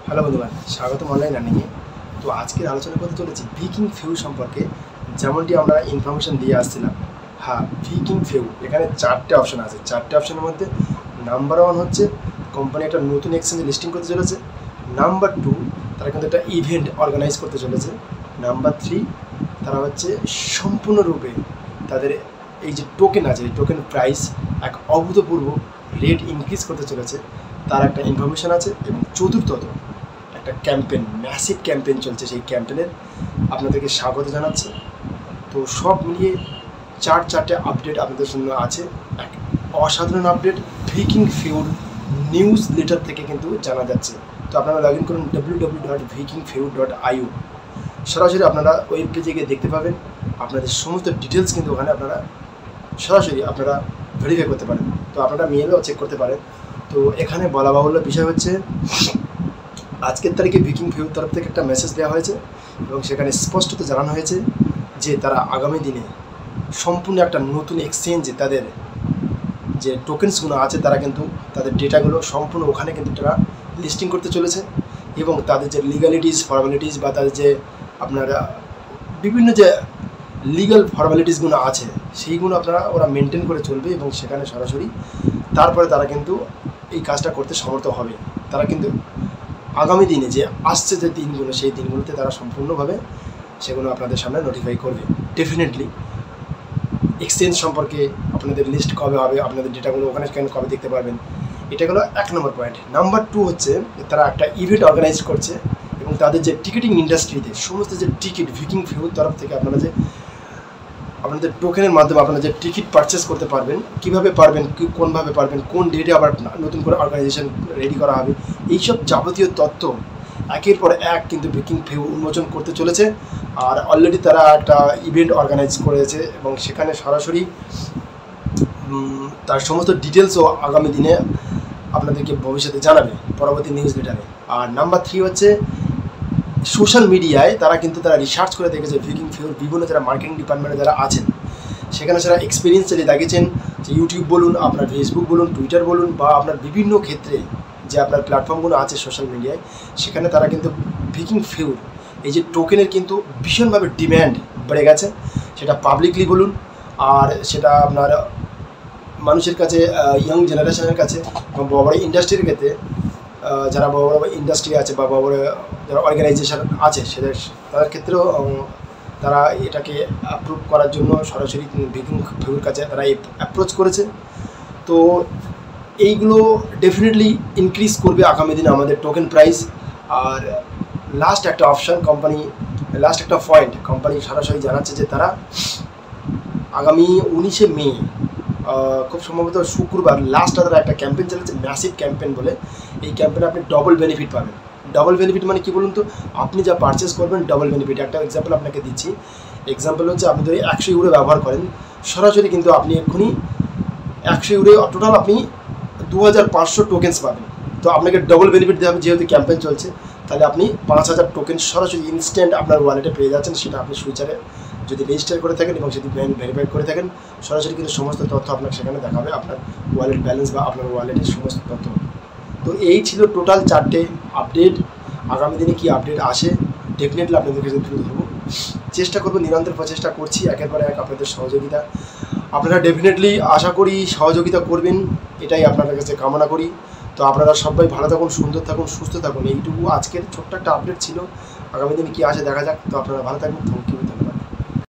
Hello বন্ধুগণ, স্বাগতম online লার্নিংয়ে। তো আজকের আলোচনা করতে চলেছি ভিকিং ফিউ সম্পর্কে। যেমনটি আমরা ইনফরমেশন দিয়ে আসছিলাম, হ্যাঁ, ভিকিং ফিউ এখানে 4টে অপশন আছে। 4টে অপশনের মধ্যে নাম্বার 1 হচ্ছে কোম্পানি একটা নতুন এক্সচেঞ্জে লিস্টিং করতে চলেছে। নাম্বার 2, তারা কিন্তু একটা ইভেন্ট অর্গানাইজ করতে চলেছে। নাম্বার 3, তারা হচ্ছে সম্পূর্ণরূপে তাদের এই যে টোকেন আছে, এই টোকেন প্রাইস এক অভূতপূর্ব রেট ইনক্রিজ করতে চলেছে, তার একটা ইনফরমেশন আছে। এবং চতুর্থত, একটা ক্যাম্পেন, ম্যাসিভ ক্যাম্পেন চলছে, সেই ক্যাম্পেনের আপনাদেরকে স্বাগত জানাচ্ছে। তো সব মিলিয়ে চারটে আপডেট আপনাদের জন্য আছে। এক অসাধারণ update Viking pure news letter থেকে কিন্তু জানা যাচ্ছে। তো আপনারা লগ ইন করুন www.vikingfuel.io। সরাসরি আপনারা ওয়েব পেজে গিয়ে দেখতে পাবেন। আপনাদের সমস্ত ডিটেলস কিন্তু ওখানে আপনারা সরাসরি ভেরিফাই করতে পারেন। তো আপনারা মেলও চেক করতে পারেন। তো এখানে বলা বাহুল্য বিষয় হচ্ছে, আজকের তারিখে ভিকিং ফিউর তরফ থেকে একটা মেসেজ দেওয়া হয়েছে এবং সেখানে স্পষ্টত জানানো হয়েছে যে তারা আগামী দিনে সম্পূর্ণ একটা নতুন এক্সচেঞ্জে তাদের যে টোকেন্সগুলো আছে, তারা কিন্তু তাদের ডেটাগুলো সম্পূর্ণ ওখানে কিন্তু তারা লিস্টিং করতে চলেছে। এবং তাদের যে লিগালিটিস, ফর্মালিটিস বা তাদের যে আপনারা বিভিন্ন যে লিগাল ফর্মালিটিসগুলো আছে, সেইগুলো ওরা মেনটেন করে চলবে এবং সেখানে সরাসরি তারপরে তারা কিন্তু এই কাজটা করতে সমর্থ হবে। তারা কিন্তু আগামী দিনে যে আসছে যে দিনগুলো, সেই দিনগুলোতে তারা সম্পূর্ণভাবে সেগুলো আপনাদের সামনে নোটিফাই করবে। ডেফিনেটলি এক্সচেঞ্জ সম্পর্কে আপনাদের লিস্ট কবে হবে, আপনাদের ডেটাগুলো ওখানে কবে দেখতে পারবেন, এটা হলো 1 নম্বর পয়েন্ট। নাম্বার 2 হচ্ছে তারা একটা ইভেন্ট অর্গানাইজ করছে এবং তাদের যে টিকিটিং ইন্ডাস্ট্রিতে সমস্ত যে টিকিট ভিকিং ফিউর তরফ থেকে আপনাদের টোকেনের মাধ্যমে আপনারা যে টিকিট পারচেস করতে পারবেন, কীভাবে পারবেন, কোনভাবে পারবেন, কোন ডেটে আবার নতুন করে অর্গানাইজেশন রেডি করা হবে, এইসব যাবতীয় তথ্য একের পর এক কিন্তু ভিকিং ফিউ উন্মোচন করতে চলেছে। আর অলরেডি তারা একটা ইভেন্ট অর্গানাইজ করেছে এবং সেখানে সরাসরি তার সমস্ত ডিটেলসও আগামী দিনে আপনাদেরকে ভবিষ্যতে জানাবে পরবর্তী নিউজ লেটারে। আর নাম্বার 3 হচ্ছে সোশ্যাল মিডিয়ায় তারা রিসার্চ করে দেখেছে ভিকিং ফিউর বিভিন্ন যারা মার্কেটিং ডিপার্টমেন্টে যারা আছেন, সেখানে যারা এক্সপিরিয়েন্স চালিয়ে দেখেছেন যে ইউটিউব বলুন, আপনার ফেসবুক বলুন, টুইটার বলুন, বা আপনার বিভিন্ন ক্ষেত্রে যে আপনার প্ল্যাটফর্মগুলো আছে সোশ্যাল মিডিয়ায়, সেখানে তারা কিন্তু ভিকিং ফিউর এই যে টোকেনের কিন্তু ভীষণভাবে ডিম্যান্ড বেড়ে গেছে। সেটা পাবলিকলি বলুন, আর সেটা আপনার মানুষের কাছে, ইয়ং জেনারেশনের কাছে, বড় বড় ইন্ডাস্ট্রির ক্ষেত্রে, যারা বড় বড় ইন্ডাস্ট্রি আছে বা বড় বড় যারা অর্গানাইজেশন আছে, তাদের ক্ষেত্রেও তারা এটাকে অ্যাপ্রুভ করার জন্য সরাসরি ভিকিং ফিউর কাছে তারা অ্যাপ্রোচ করেছে। তো এইগুলো ডেফিনেটলি ইনক্রিজ করবে আগামী দিনে আমাদের টোকেন প্রাইস। আর লাস্ট একটা পয়েন্ট কোম্পানি সরাসরি জানাচ্ছে যে তারা আগামী 19শে মে, খুব সম্ভবত শুক্রবার, তারা একটা ক্যাম্পেইন চালাচ্ছে, ম্যাসিভ ক্যাম্পেইন বলে। এই ক্যাম্পেইনে আপনি ডবল বেনিফিট পাবেন। ডবল বেনিফিট মানে কি বলুন তো? আপনি যা পারচেস করবেন ডবল বেনিফিট। একটা এক্সাম্পল আপনাকে দিচ্ছি। এক্সাম্পল হচ্ছে, আপনি যদি 100 ইউরো ব্যবহার করেন, সরাসরি কিন্তু আপনি এক্ষুনি 100 ইউরো টোটাল আপনি 2500 টোকেন্স পাবেন। তো আপনাকে ডবল বেনিফিট দেওয়া হবে, যেহেতু ক্যাম্পেইন চলছে। তাহলে আপনি 5000 টোকেন সরাসরি ইনস্ট্যান্ট আপনার ওয়ালেটে পেয়ে যাচ্ছেন। সেটা আপনি সুইচারে যদি রেজিস্টার করে থাকেন এবং সেটি ভেরিফাই করে থাকেন, সরাসরি কিন্তু সমস্ত তথ্য আপনাকে সেখানে দেখাবে, আপনার ওয়ালেট ব্যালেন্স বা আপনার ওয়ালেটের সমস্ত তথ্য। তো এই ছিল টোটাল 4টে আপডেট। আগামী দিনে কী আপডেট আসে ডেফিনেটলি আপনাদের কাছে তুলে ধরবো, চেষ্টা করবো, নিরন্তর প্রচেষ্টা করছি একের পর এক আপনাদের সহযোগিতা। আপনারা ডেফিনেটলি আশা করি সহযোগিতা করবেন, এটাই আপনাদের কাছে কামনা করি। তো আপনারা সবাই ভালো থাকুন, সুন্দর থাকুন, সুস্থ থাকুন। এইটুকু আজকের ছোট্ট একটা আপডেট ছিল। আগামী দিনে কী আসে দেখা যাক। তো আপনারা ভালো থাকবেন। Thank you.